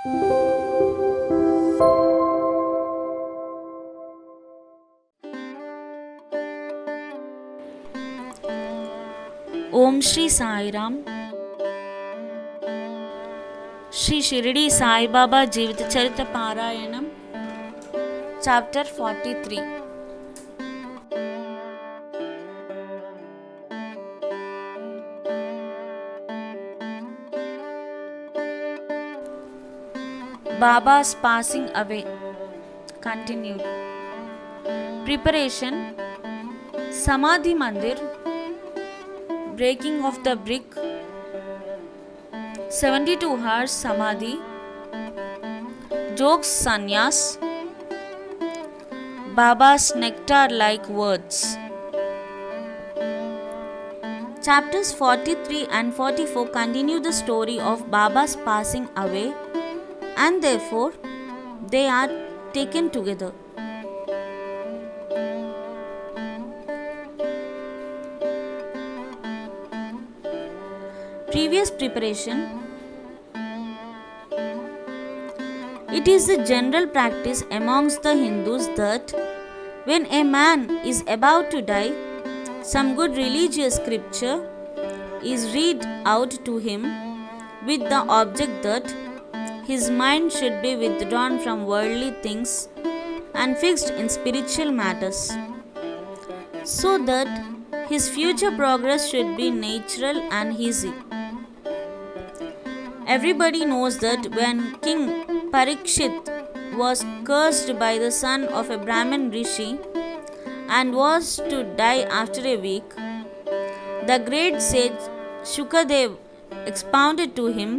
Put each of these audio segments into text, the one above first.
ఓం శ్రీ సాయిరామ్. శ్రీ షిరిడి సాయిబాబా జీవిత చరిత్ర పారాయణం chapter 43. Baba's passing away continued. Preparation. Samadhi Mandir, breaking of the brick, 72 hours Samadhi, jokes sannyas, Baba's nectar-like words. Chapters 43 and 44 continue the story of Baba's passing away, and therefore they are taken together. Previous preparation. It is the general practice amongst the Hindus that when a man is about to die, some good religious scripture is read out to him with the object that his mind should be withdrawn from worldly things and fixed in spiritual matters, so that his future progress should be natural and easy. Everybody knows that when King Parikshit was cursed by the son of a Brahmin rishi and was to die after a week, the great sage Shukadev expounded to him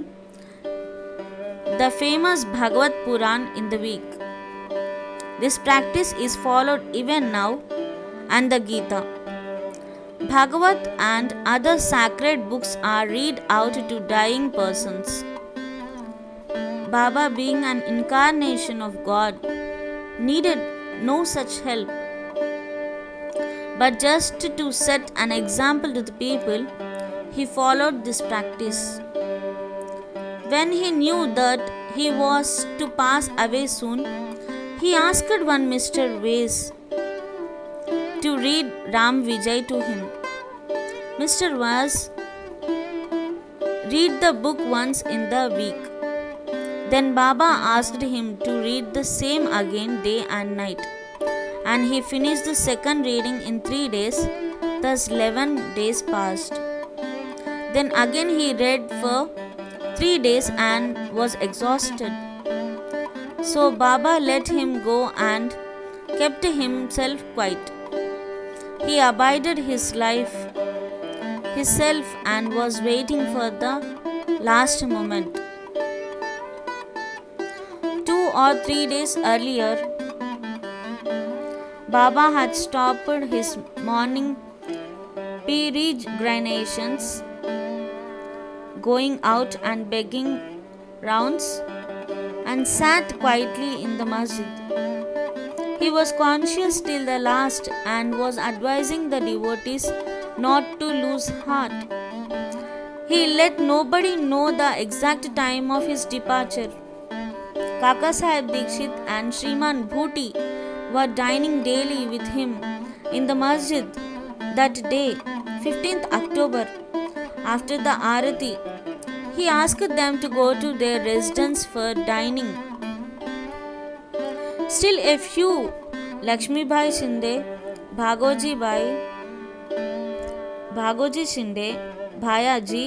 the famous Bhagavad Puran in the week. This practice is followed even now, and the Gita, Bhagavad and other sacred books are read out to dying persons. Baba, being an incarnation of God, needed no such help, but just to set an example to the people, he followed this practice. When he knew that he was to pass away soon, he asked one Mr. Vase to read Ram Vijay to him. Mr. Vase read the book once in the week. Then Baba asked him to read the same again day and night, and he finished the second reading in 3 days. Thus 11 days passed. Then again he read for 3 days and was exhausted. So Baba let him go and kept himself quiet. He abided his life, himself, and was waiting for the last moment. 2 or 3 days earlier, Baba had stopped his morning peregrinations, going out and begging rounds, and sat quietly in the masjid. He was conscious till the last and was advising the devotees not to lose heart. He let nobody know the exact time of his departure. Kaka Sahib Dikshit and Shriman Bhuti were dining daily with him in the masjid that day, 15th October, after the Arati. He asked them to go to their residence for dining. Still a few, Lakshmi Bhai Shinde, Bhagoji Shinde, Bhayaji,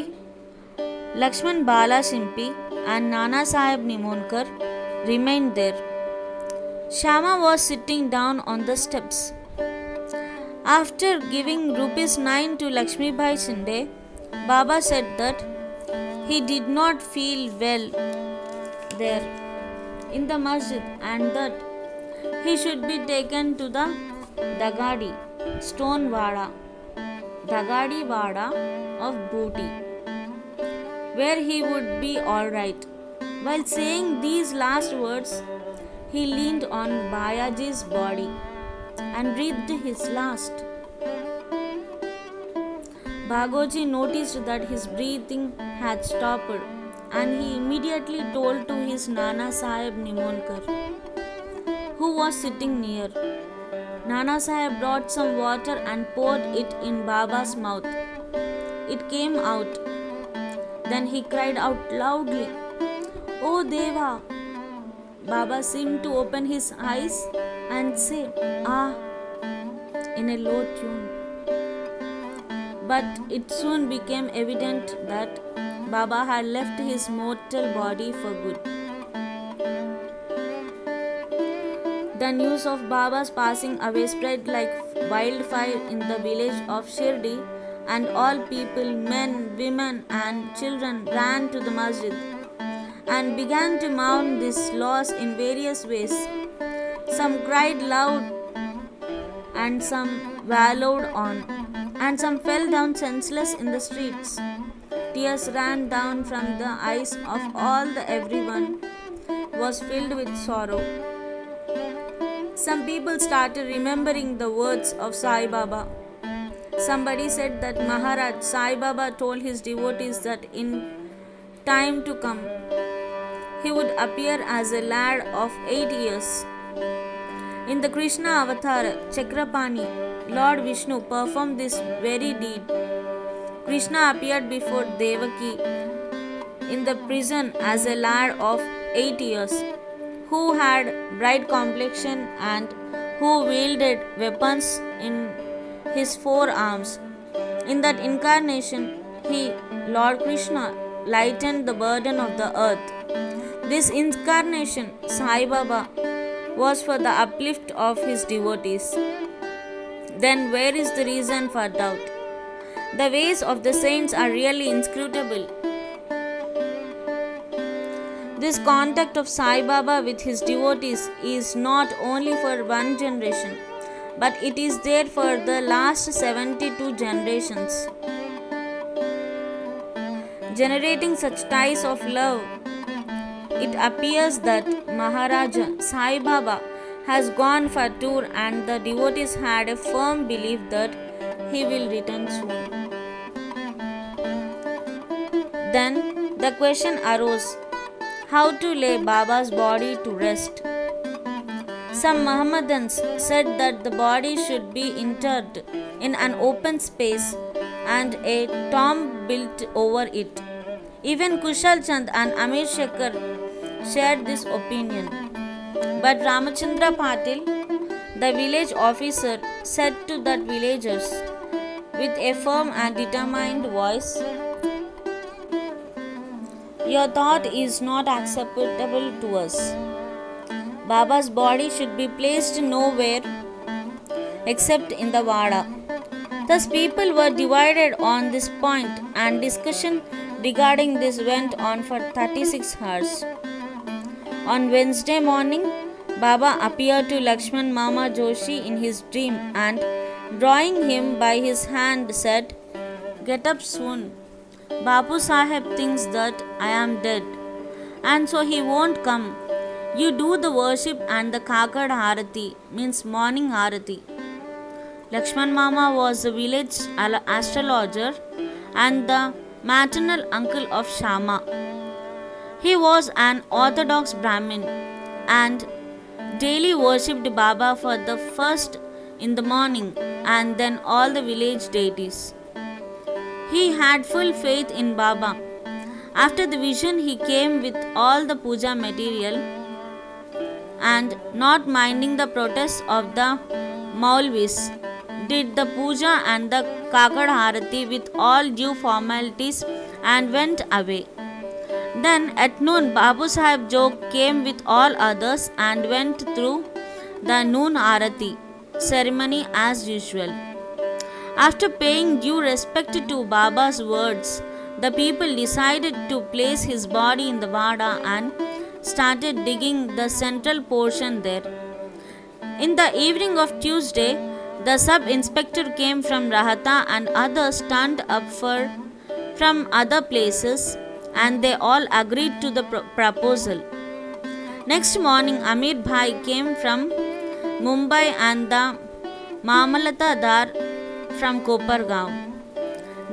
Lakshman Bala Simpi, and Nana Sahib Nimonkar remained there. Shama was sitting down on the steps. After giving ₹9 to Lakshmi Bhai Shinde, Baba said that he did not feel well there in the masjid and that he should be taken to the Dagadi stone Vada, Dagadi Vada of Booty, where he would be all right. While saying these last words, he leaned on Bayaji's body and breathed his last. Bhagoji noticed that his breathing had stopped and he immediately told to his Nana Sahib Nimonkar, who was sitting near. Nana Sahib brought some water and poured it in Baba's mouth. It came out. Then he cried out loudly, "Oh Deva!" Baba seemed to open his eyes and say, "Ah," in a low tune. But it soon became evident that Baba had left his mortal body for good. The news of Baba's passing away spread like wildfire in the village of Shirdi, and all people, men, women, and children ran to the masjid and began to mourn this loss in various ways. Some cried loud, and some wallowed on, and some fell down senseless in the streets. Tears ran down from the eyes of all everyone was filled with sorrow. Some people started remembering the words of Sai Baba. Somebody said that Maharaj Sai Baba told his devotees that in time to come he would appear as a lad of 8 years. In the Krishna avatar Chakrapani, Lord Vishnu performed this very deed. Krishna appeared before Devaki in the prison as a lad of 8 years, who had bright complexion and who wielded weapons in his forearms. In that incarnation, he, Lord Krishna, lightened the burden of the earth. This incarnation, Sai Baba, was for the uplift of his devotees. Then where is the reason for doubt? The ways of the saints are really inscrutable. This contact of Sai Baba with his devotees is not only for one generation, but it is there for the last 72 generations. Generating such ties of love, it appears that Maharaja Sai Baba has gone for tour, and the devotees had a firm belief that he will return soon. Then the question arose, how to lay Baba's body to rest. Some Mohammedans said that the body should be interred in an open space and a tomb built over it. Even Kushal Chand and Amir Shekhar shared this opinion. But Ramachandra Patil, the village officer, said to the villagers with a firm and determined voice, "Your thought is not acceptable to us. Baba's body should be placed nowhere except in the Vada." Thus people were divided on this point, and discussion regarding this went on for 36 hours. On Wednesday morning, Baba appeared to Lakshman Mama Joshi in his dream and, drawing him by his hand, said, "Get up soon. Bapu Sahib thinks that I am dead, and so he won't come. You do the worship and the Kakad Harati, means morning Harati." Lakshman Mama was the village astrologer and the maternal uncle of Shama. He was an orthodox Brahmin and daily worshipped Baba for the first in the morning and then all the village deities. He had full faith in Baba. After the vision, he came with all the puja material and, not minding the protests of the Maulvis, did the puja and the Kakad Harati with all due formalities and went away. Then at noon, Babu Sahib Jog came with all others and went through the noon Arati ceremony as usual. After paying due respect to Baba's words, the people decided to place his body in the Vada and started digging the central portion there. In the evening of Tuesday, the sub-inspector came from Rahata and others turned up from other places, and they all agreed to the proposal. Next morning, Amir Bhai came from Mumbai and the Mamalata Dar from Kopargaon.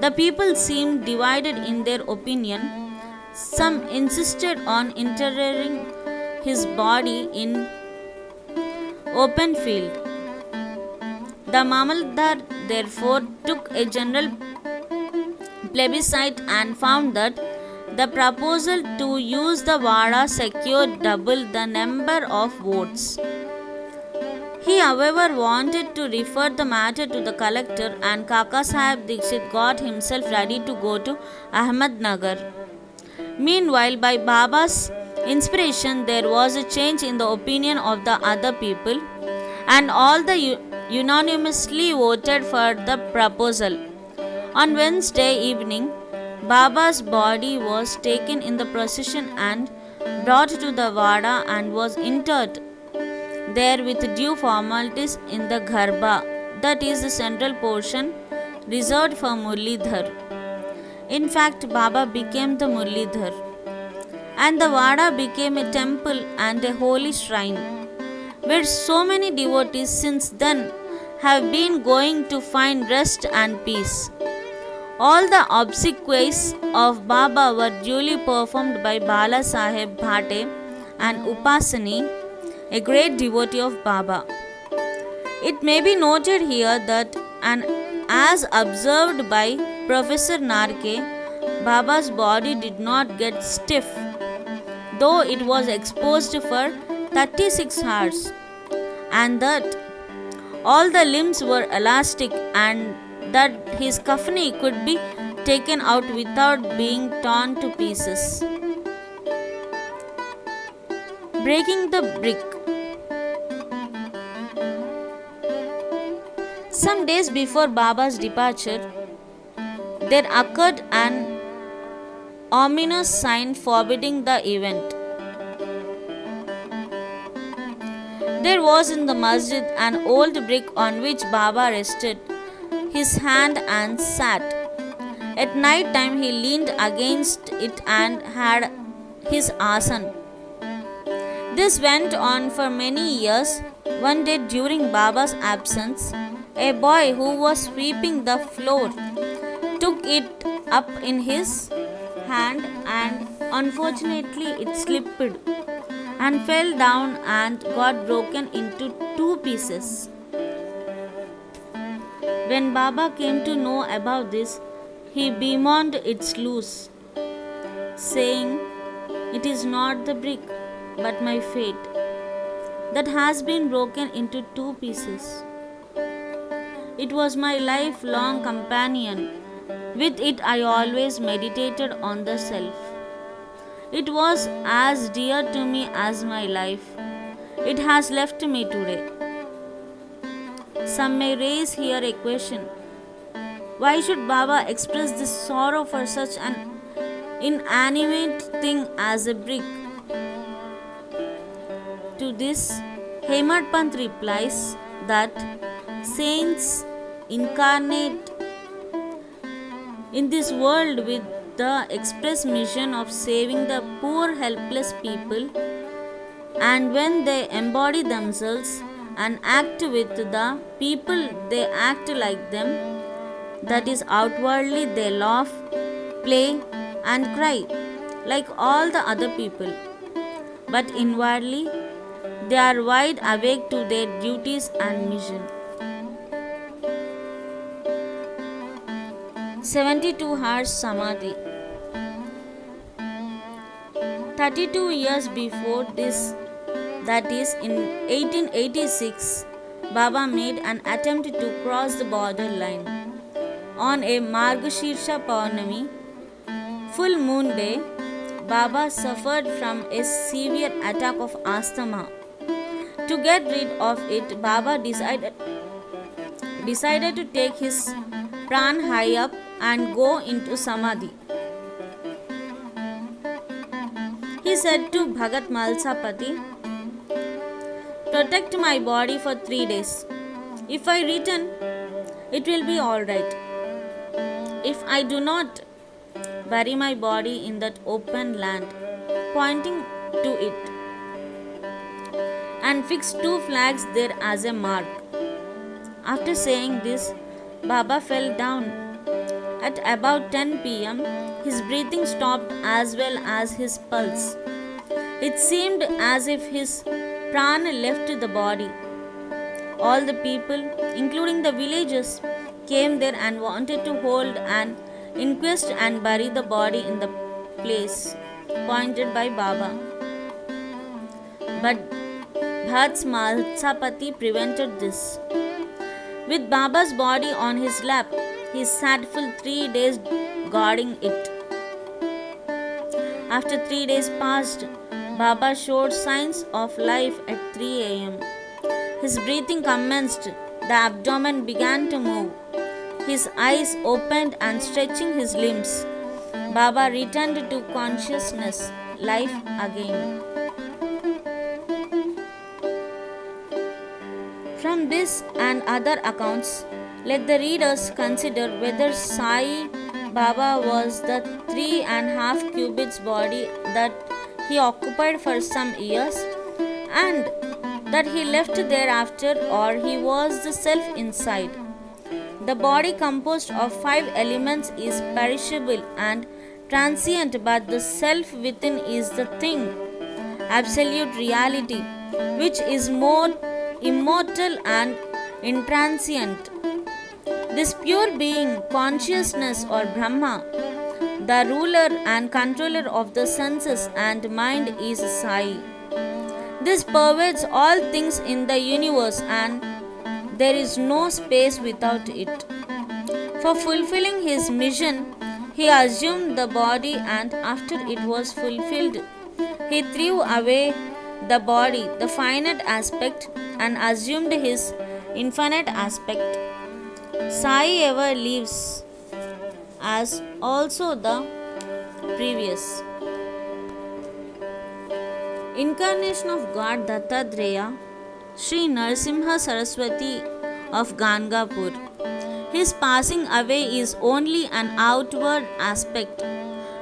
The people seemed divided in their opinion. Some insisted on interring his body in open field. The Mamaldar therefore took a general plebiscite and found that the proposal to use the Vada secured double the number of votes. He, however, wanted to refer the matter to the collector, and Kaka Sahib Dikshit got himself ready to go to Ahmednagar. Meanwhile, by Baba's inspiration, there was a change in the opinion of the other people, and all unanimously voted for the proposal. On Wednesday evening, Baba's body was taken in the procession and brought to the Vada and was interred there with due formalities in the Garbha, that is the central portion reserved for Murlidhar. In fact, Baba became the Murlidhar, and the Vada became a temple and a holy shrine, where so many devotees since then have been going to find rest and peace. All the obsequies of Baba were duly performed by Bala Saheb Bhate and Upasani, a great devotee of Baba. It may be noted here that, and as observed by Professor Narke, Baba's body did not get stiff, though it was exposed for 36 hours, and that all the limbs were elastic, and that his kafani could be taken out without being torn to pieces. Breaking the brick. Some days before Baba's departure, there occurred an ominous sign forbidding the event. There was in the masjid an old brick on which Baba rested his hand and sat. At night time he leaned against it and had his asan. This went on for many years. One day during Baba's absence, a boy who was sweeping the floor took it up in his hand, and unfortunately it slipped and fell down and got broken into two pieces. When Baba came to know about this, he bemoaned its loss, saying, "It is not the brick, but my fate, that has been broken into two pieces. It was my lifelong companion. With it I always meditated on the self. It was as dear to me as my life. It has left me today." Some may raise here a question. Why should Baba express this sorrow for such an inanimate thing as a brick? To this, Hemad Pant replies that saints incarnate in this world with the express mission of saving the poor helpless people, and when they embody themselves and act with the people, they act like them. That is, outwardly they laugh, play, and cry like all the other people, but inwardly they are wide awake to their duties and mission. 72 Hours Samadhi. 32 years before this, that is in 1886, Baba made an attempt to cross the border line. On a Margashirsha Paurnami, full moon day, Baba suffered from a severe attack of asthma. To get rid of it, Baba decided to take his pran high up and go into Samadhi. He said to Bhagat Malsapati, "Protect my body for 3 days. If I return, it will be all right. If I do not, bury my body in that open land," pointing to it, "and fix 2 flags there as a mark." After saying this, Baba fell down At about 10 p.m., his breathing stopped as well as his pulse. It seemed as if his prana left the body. All the people, including the villagers, came there and wanted to hold an inquest and bury the body in the place pointed by Baba. But Bhat's Mahasapati prevented this. With Baba's body on his lap, he sat full 3 days guarding it. After 3 days passed, Baba showed signs of life at 3 a.m. His breathing commenced, the abdomen began to move. His eyes opened and stretching his limbs. Baba returned to consciousness, life again. From this and other accounts, let the readers consider whether Sai Baba was the 3.5 cubits body that he occupied for some years and that he left thereafter, or he was the self inside. The body composed of 5 elements is perishable and transient, but the self within is the thing, absolute reality, which is more immortal and intransient. This pure being, consciousness or Brahma, the ruler and controller of the senses and mind, is Sai. This pervades all things in the universe and there is no space without it. For fulfilling his mission, he assumed the body, and after it was fulfilled, he threw away the body, the finite aspect, and assumed his infinite aspect. Sai ever lives, as also the previous. Incarnation of God Dattatreya, Sri Narasimha Saraswati of Gangapur. His passing away is only an outward aspect,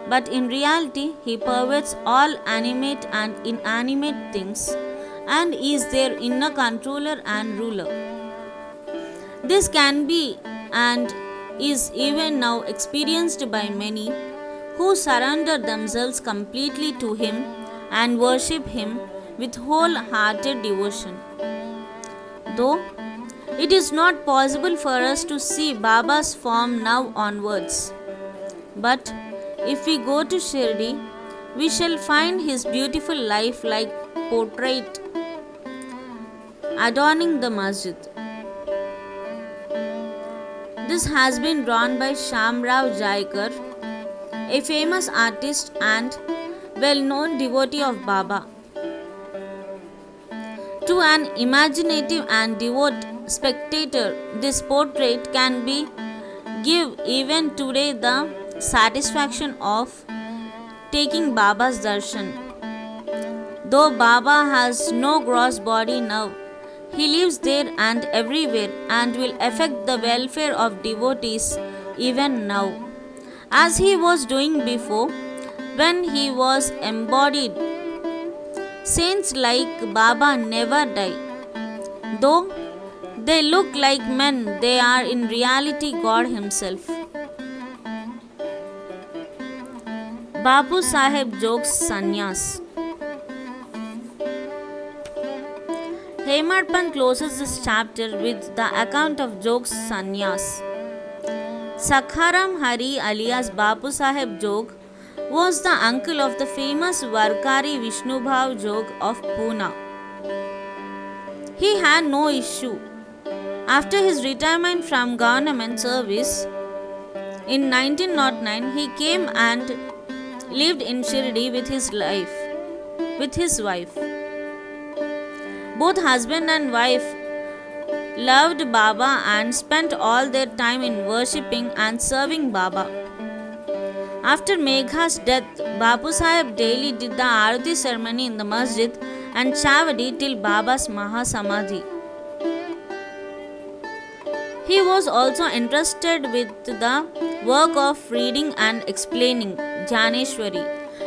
but in reality he pervades all animate and inanimate things and is their inner controller and ruler. This can be and is even now experienced by many who surrender themselves completely to him and worship him with wholehearted devotion. Though it is not possible for us to see Baba's form now onwards, but if we go to Shirdi, we shall find his beautiful life-like portrait adorning the masjid. This has been drawn by Shamrao Jaikar, a famous artist and well-known devotee of Baba. To an imaginative and devout spectator, this portrait can give even today the satisfaction of taking Baba's darshan. Though Baba has no gross body now, he lives there and everywhere and will affect the welfare of devotees even now, as he was doing before when he was embodied. Saints like Baba never die. Though they look like men, they are in reality God himself. Bapu Saheb Jog's Sannyas. Hemadpant closes this chapter with the account of Jog's Sannyas. Sakharam Hari alias Bapu Saheb Jog was the uncle of the famous Varkari Vishnubhav Jog of Pune. He had no issue. After his retirement from government service in 1909, he came and lived in Shirdi with his wife. Both husband and wife loved Baba and spent all their time in worshipping and serving Baba. After Megha's death, Bapu Saheb daily did the Arati ceremony in the masjid and Chavadi till Baba's Mahasamadhi. He was also entrusted with the work of reading and explaining Jnaneshwari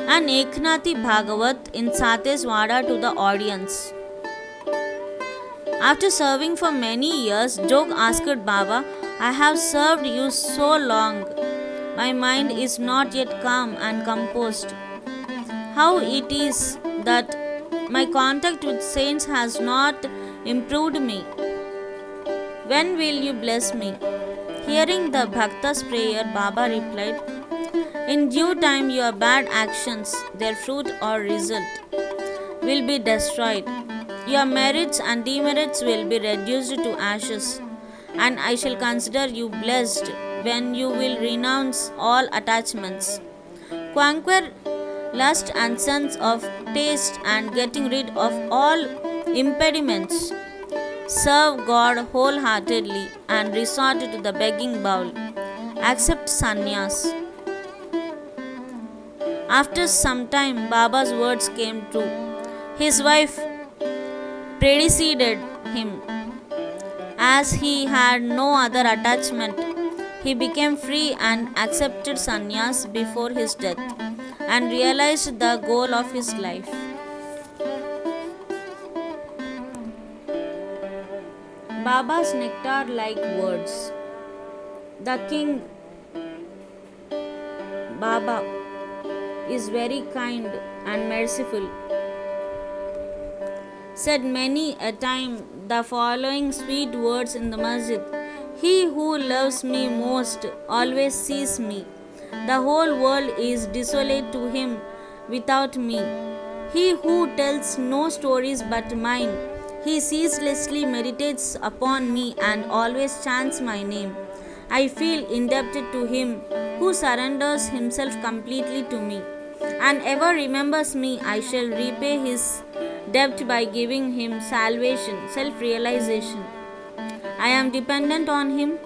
and Eknathi Bhagavat in Sateswada to the audience. After serving for many years, Jog asked Baba, "I have served you so long. My mind is not yet calm and composed. How it is that my contact with saints has not improved me. When will you bless me? Hearing the Bhakta's prayer, Baba replied, in due time your bad actions, their fruit or result, will be destroyed. Your merits and demerits will be reduced to ashes, and I shall consider you blessed when you will renounce all attachments, conquer lust and sense of taste, and getting rid of all impediments. Serve God wholeheartedly and resort to the begging bowl. Accept sannyas. After some time, Baba's words came true. His wife preceded him. As he had no other attachment, he became free and accepted sannyas before his death and realized the goal of his life. Baba's nectar-like words. The King Baba is very kind and merciful. Said many a time the following sweet words in the masjid. He who loves me most always sees me. The whole world is desolate to him without me. He who tells no stories but mine, he ceaselessly meditates upon me and always chants my name. I feel indebted to him who surrenders himself completely to me and ever remembers me. I shall repay his debt by giving him salvation, self-realization. I am dependent on him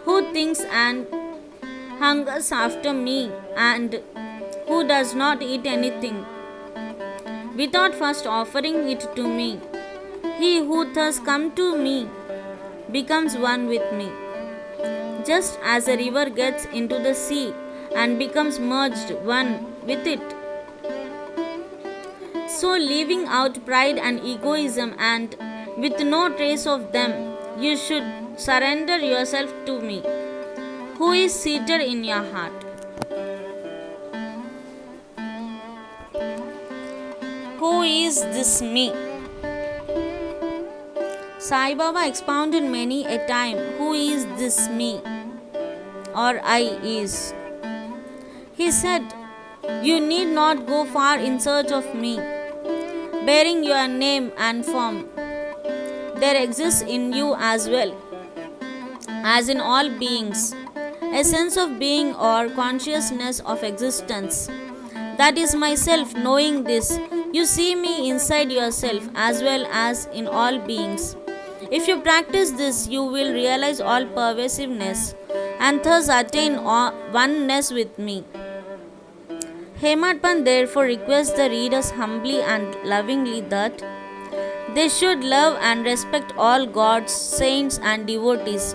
who thinks and hungers after me and who does not eat anything without first offering it to me. He who thus comes to me becomes one with me, just as a river gets into the sea and becomes merged one with it. So, leaving out pride and egoism and with no trace of them, you should surrender yourself to me, who is seated in your heart. Who is this me? Sai Baba expounded many a time, who is this me or I is. He said, you need not go far in search of me, bearing your name and form. There exists in you as well as in all beings a sense of being or consciousness of existence. That is myself. Knowing this, you see me inside yourself as well as in all beings. If you practice this, you will realize all pervasiveness and thus attain oneness with me. Hemad Pant therefore requests the readers humbly and lovingly that they should love and respect all gods, saints and devotees.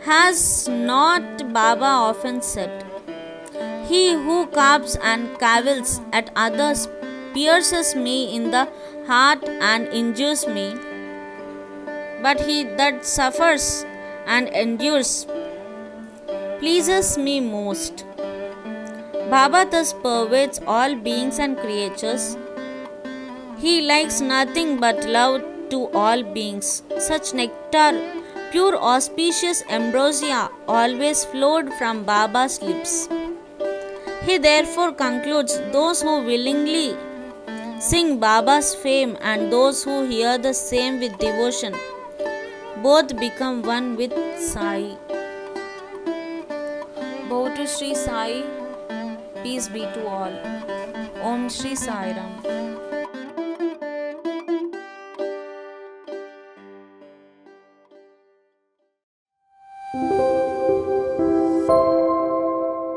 Has not Baba often said, he who carps and cavils at others pierces me in the heart and injures me, but he that suffers and endures pleases me most. Baba thus pervades all beings and creatures. He likes nothing but love to all beings. Such nectar, pure auspicious ambrosia, always flowed from Baba's lips. He therefore concludes, those who willingly sing Baba's fame and those who hear the same with devotion, both become one with Sai. Bow to Sri Sai, peace be to all. Om Shri Sai Ram.